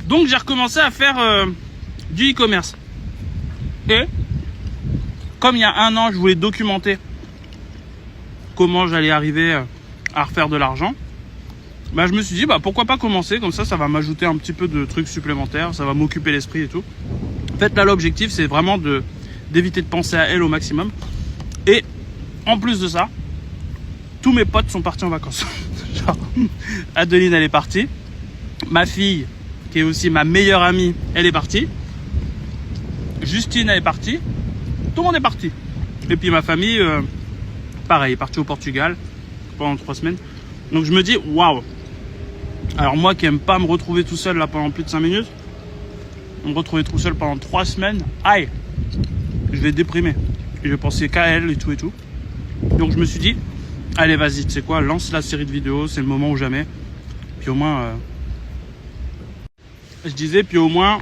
Donc j'ai recommencé à faire du e-commerce. Et comme il y a un an, je voulais documenter comment j'allais arriver à refaire de l'argent, bah, je me suis dit pourquoi pas commencer, comme ça va m'ajouter un petit peu de trucs supplémentaires, ça va m'occuper l'esprit et tout. En fait là l'objectif c'est vraiment d'éviter de penser à elle au maximum. Et en plus de ça, tous mes potes sont partis en vacances. Genre, Adeline elle est partie, ma fille qui est aussi ma meilleure amie elle est partie, Justine elle est partie, tout le monde est parti. Et puis ma famille pareil, est partie au Portugal pendant 3 semaines. Donc je me dis waouh. Alors moi qui aime pas me retrouver tout seul là pendant plus de 5 minutes, me retrouver tout seul pendant 3 semaines, aïe, je vais déprimer. Je vais penser qu'à elle et tout et tout. Donc je me suis dit, allez vas-y, tu sais quoi, lance la série de vidéos, c'est le moment ou jamais. Puis au moins, je disais, puis au moins,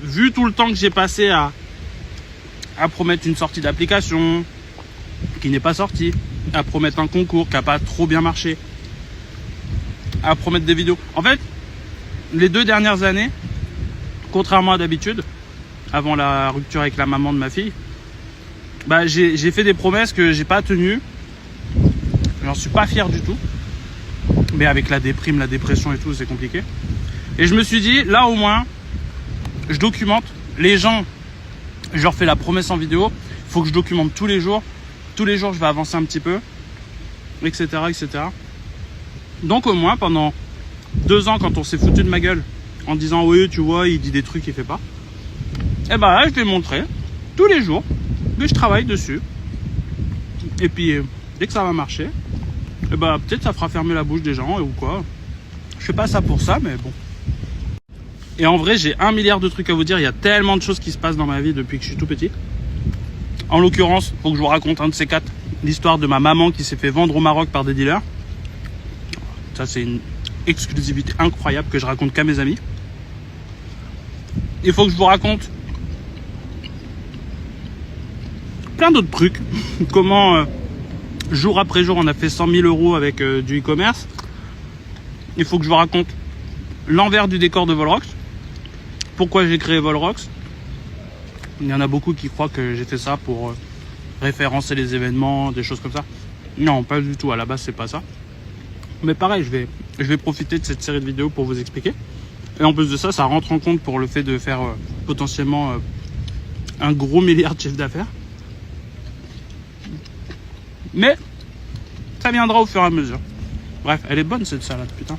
vu tout le temps que j'ai passé à promettre une sortie d'application qui n'est pas sortie, à promettre un concours qui n'a pas trop bien marché, à promettre des vidéos. En fait, les 2 dernières années, contrairement à d'habitude, avant la rupture avec la maman de ma fille, j'ai fait des promesses que j'ai pas tenues. J'en suis pas fier du tout. Mais avec la déprime, la dépression et tout, c'est compliqué. Et je me suis dit, là au moins, je documente. Les gens, je leur fais la promesse en vidéo. Il faut que je documente tous les jours. Tous les jours, je vais avancer un petit peu, etc., etc. Donc au moins, pendant 2 ans, quand on s'est foutu de ma gueule, en disant, oui, tu vois, il dit des trucs qu'il fait pas. Et là, je vais montrer, tous les jours, que je travaille dessus. Et puis, dès que ça va marcher, peut-être ça fera fermer la bouche des gens ou quoi. Je fais pas ça pour ça, mais bon. Et en vrai, j'ai 1 milliard de trucs à vous dire. Il y a tellement de choses qui se passent dans ma vie depuis que je suis tout petit. En l'occurrence, faut que je vous raconte un de ces 4. L'histoire de ma maman qui s'est fait vendre au Maroc par des dealers. Ça, c'est une exclusivité incroyable que je raconte qu'à mes amis. Il faut que je vous raconte plein d'autres trucs. Comment, jour après jour, on a fait 100 000 € avec du e-commerce. Il faut que je vous raconte l'envers du décor de Volrox. Pourquoi j'ai créé Volrox. Il y en a beaucoup qui croient que j'ai fait ça pour référencer les événements, des choses comme ça. Non, pas du tout. À la base, c'est pas ça. Mais pareil, je vais profiter de cette série de vidéos pour vous expliquer. Et en plus de ça, ça rentre en compte pour le fait de faire potentiellement un gros milliard de chiffre d'affaires. Mais ça viendra au fur et à mesure. Bref, elle est bonne cette salade, putain.